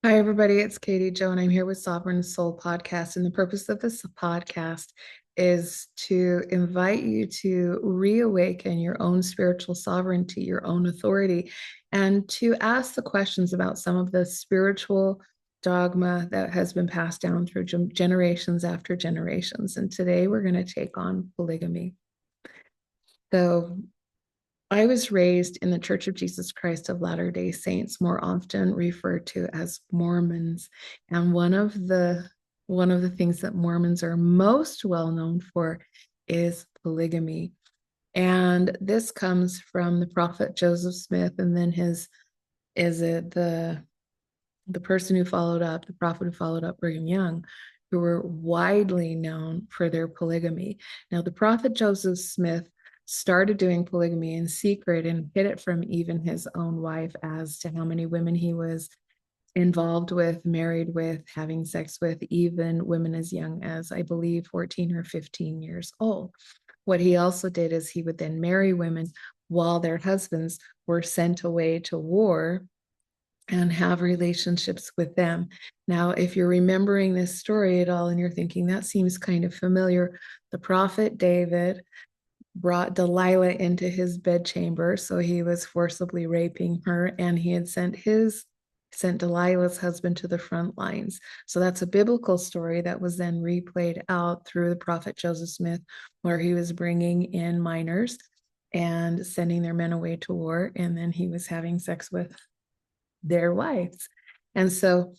Hi, everybody. It's Katie Jo, and I'm here with Sovereign Soul Podcast. And the purpose of this podcast is to invite you to reawaken your own spiritual sovereignty, your own authority, and to ask the questions about some of the spiritual dogma that has been passed down through generations after generations. And today we're going to take on polygamy. So, I was raised in the Church of Jesus Christ of Latter-day Saints, more often referred to as Mormons. And one of the things that Mormons are most well known for is polygamy. And this comes from the prophet Joseph Smith, and then the person who followed up, the prophet who followed up, Brigham Young, who were widely known for their polygamy. Now, the prophet Joseph Smith started doing polygamy in secret and hid it from even his own wife as to how many women he was involved with, married with, having sex with, even women as young as, I believe, 14 or 15 years old. What he also did is he would then marry women while their husbands were sent away to war and have relationships with them. Now, if you're remembering this story at all and you're thinking that seems kind of familiar, the prophet David brought Delilah into his bedchamber, so he was forcibly raping her, and he had sent Delilah's husband to the front lines. So that's a biblical story that was then replayed out through the prophet Joseph Smith, where he was bringing in minors and sending their men away to war, and then he was having sex with their wives. And so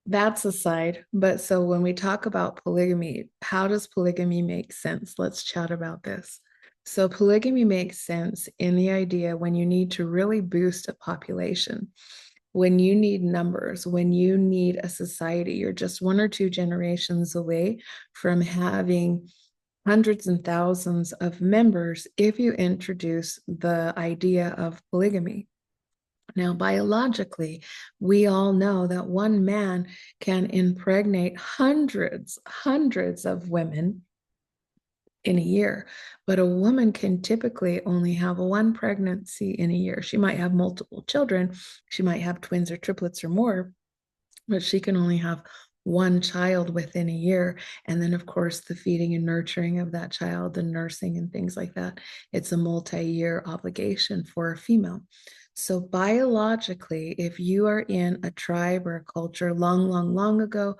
that's aside. But so when we talk about polygamy, how does polygamy make sense? Let's chat about this. So polygamy makes sense in the idea when you need to really boost a population, when you need numbers, when you need a society, you're just one or two generations away from having hundreds and thousands of members if you introduce the idea of polygamy. Now, biologically, we all know that one man can impregnate hundreds of women in a year, but a woman can typically only have one pregnancy in a year. She might have multiple children, she might have twins or triplets or more, but she can only have one child within a year. And then, of course, the feeding and nurturing of that child, the nursing and things like that, it's a multi-year obligation for a female. So biologically, if you are in a tribe or a culture long ago,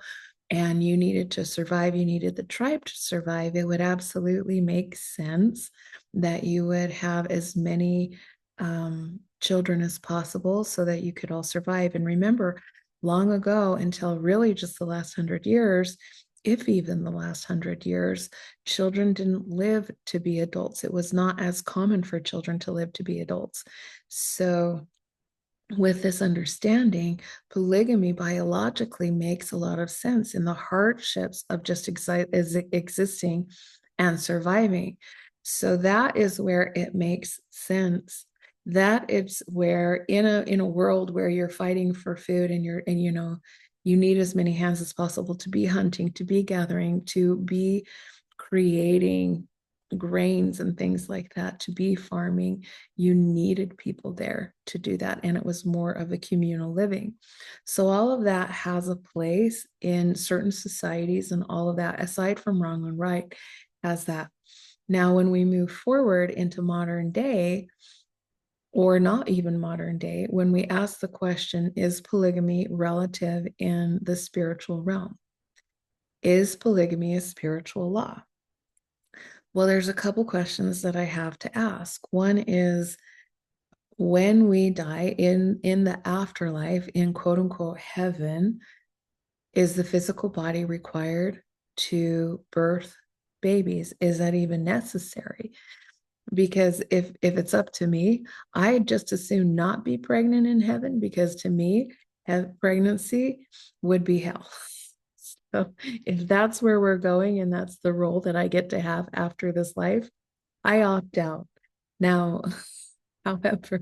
and you needed to survive, you needed the tribe to survive, it would absolutely make sense that you would have as many children as possible so that you could all survive. And remember, long ago, until really just the last 100 years, if even the last 100 years, children didn't live to be adults. It was not as common for children to live to be adults. So, with this understanding, polygamy biologically makes a lot of sense in the hardships of just existing and surviving. So that is where it makes sense. That is where in a world where you're fighting for food and you need as many hands as possible to be hunting, to be gathering, to be creating grains and things like that, to be farming, you needed people there to do that. And it was more of a communal living. So all of that has a place in certain societies, and all of that, aside from wrong and right, has that. Now, when we move forward into modern day, or not even modern day, when we ask the question, is polygamy relative in the spiritual realm? Is polygamy a spiritual law? Well, there's a couple questions that I have to ask. One is, when we die in the afterlife, in quote unquote heaven, is the physical body required to birth babies? Is that even necessary? Because if it's up to me, I'd just as soon not be pregnant in heaven, because to me, pregnancy would be hell. So if that's where we're going and that's the role that I get to have after this life, I opt out. Now, however,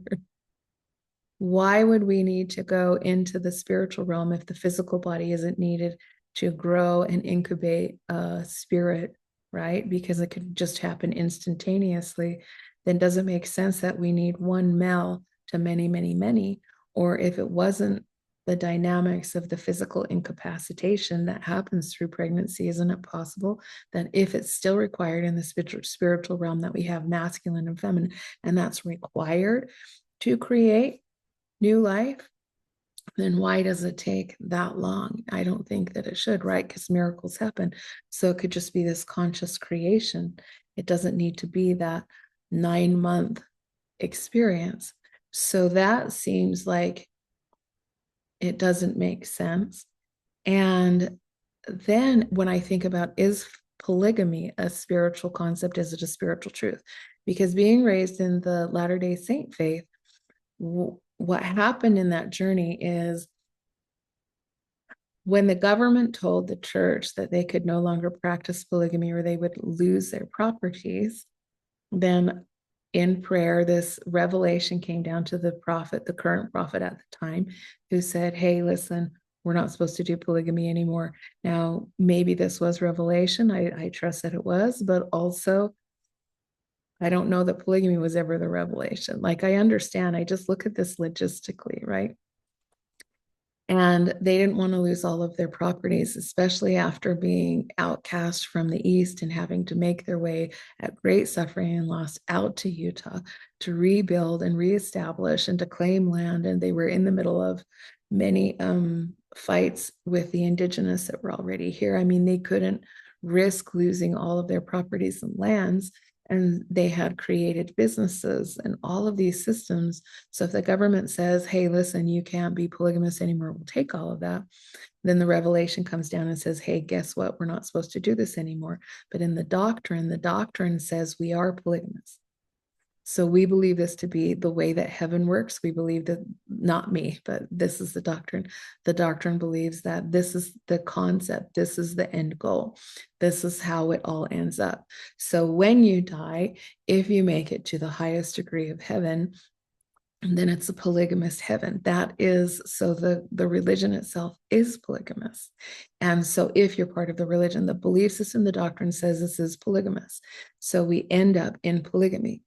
why would we need to go into the spiritual realm if the physical body isn't needed to grow and incubate a spirit, right? Because it could just happen instantaneously. Then does it make sense that we need one male to many, many, many? Or if it wasn't the dynamics of the physical incapacitation that happens through pregnancy, isn't it possible that if it's still required in the spiritual realm that we have masculine and feminine, and that's required to create new life, then why does it take that long? I don't think that it should, right? Because miracles happen. So it could just be this conscious creation. It doesn't need to be that 9-month experience. So that seems like it doesn't make sense. And then when I think about, is polygamy a spiritual concept? Is it a spiritual truth? Because being raised in the Latter-day Saint faith, what happened in that journey is when the government told the church that they could no longer practice polygamy or they would lose their properties, then in prayer, this revelation came down to the prophet, the current prophet at the time, who said, hey, listen, we're not supposed to do polygamy anymore. Now, maybe this was revelation. I trust that it was, but also I don't know that polygamy was ever the revelation. Like, I understand, I just look at this logistically, right? And they didn't want to lose all of their properties, especially after being outcast from the East and having to make their way at great suffering and loss out to Utah to rebuild and reestablish and to claim land. And they were in the middle of many fights with the indigenous that were already here. I mean, they couldn't risk losing all of their properties and lands. And they had created businesses and all of these systems. So if the government says, hey, listen, you can't be polygamous anymore, we'll take all of that. Then the revelation comes down and says, hey, guess what? We're not supposed to do this anymore. But in the doctrine says we are polygamous. So we believe this to be the way that heaven works. We believe that, not me, but this is the doctrine. The doctrine believes that this is the concept. This is the end goal. This is how it all ends up. So when you die, if you make it to the highest degree of heaven, then it's a polygamous heaven. That is, so the religion itself is polygamous. And so if you're part of the religion, the belief system, the doctrine says this is polygamous. So we end up in polygamy.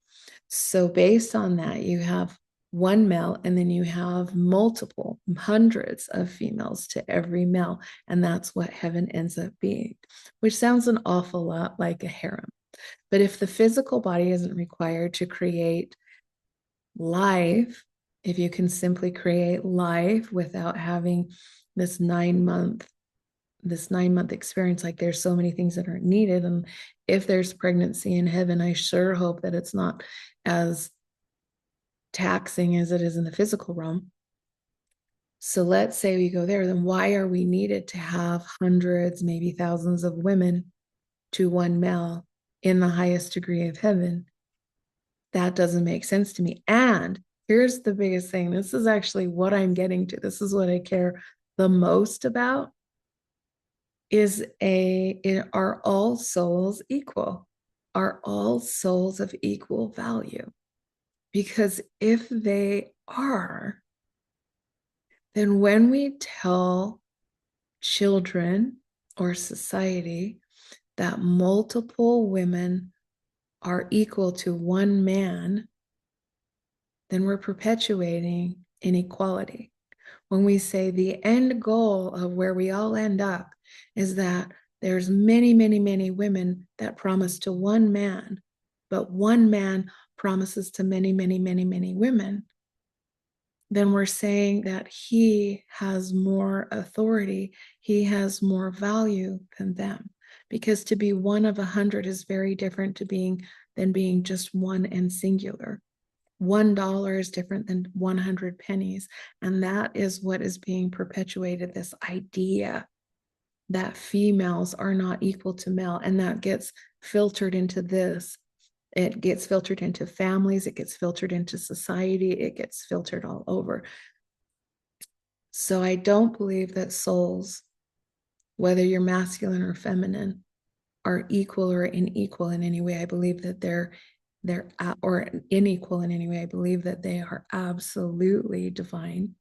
So based on that, you have one male and then you have multiple hundreds of females to every male. And that's what heaven ends up being, which sounds an awful lot like a harem. But if the physical body isn't required to create life, if you can simply create life without having this 9-month experience, like there's so many things that aren't needed. And if there's pregnancy in heaven, I sure hope that it's not as taxing as it is in the physical realm. So let's say we go there, then why are we needed to have hundreds, maybe thousands of women to one male in the highest degree of heaven? That doesn't make sense to me. And here's the biggest thing. This is actually what I'm getting to. This is what I care the most about. Are all souls equal? Are all souls of equal value? Because if they are, then when we tell children or society that multiple women are equal to one man, then we're perpetuating inequality. When we say the end goal of where we all end up is that there's many, many, many women that promise to one man, but one man promises to many, many, many, many women, then we're saying that he has more authority, he has more value than them. Because to be one of 100 is very different than being just one and singular. $1 is different than 100 pennies. And that is what is being perpetuated, this idea that females are not equal to male. And that gets filtered into this. It gets filtered into families. It gets filtered into society. It gets filtered all over. So I don't believe that souls, whether you're masculine or feminine, are equal or unequal in any way. I believe that they're or unequal in any way. I believe that they are absolutely divine.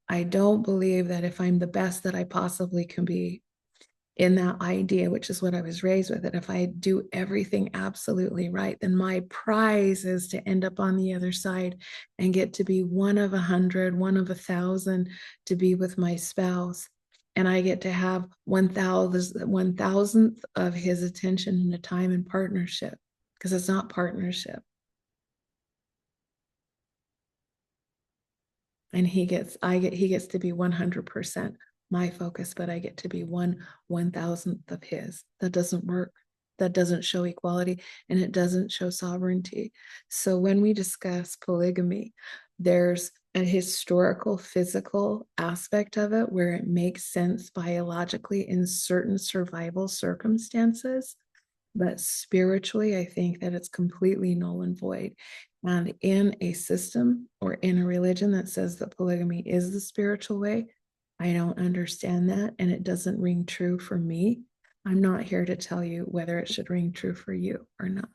I don't believe that if I'm the best that I possibly can be, in that idea, which is what I was raised with, that if I do everything absolutely right, then my prize is to end up on the other side and get to be one of 100, one of 1,000 to be with my spouse. And I get to have 1,000th of his attention and a time in partnership, because it's not partnership. And he gets to be 100% my focus, but I get to be 1,000th of his. That doesn't work. That doesn't show equality, and it doesn't show sovereignty. So when we discuss polygamy, there's a historical, physical aspect of it where it makes sense biologically in certain survival circumstances. But spiritually, I think that it's completely null and void. And in a system or in a religion that says that polygamy is the spiritual way, I don't understand that, and it doesn't ring true for me. I'm not here to tell you whether it should ring true for you or not.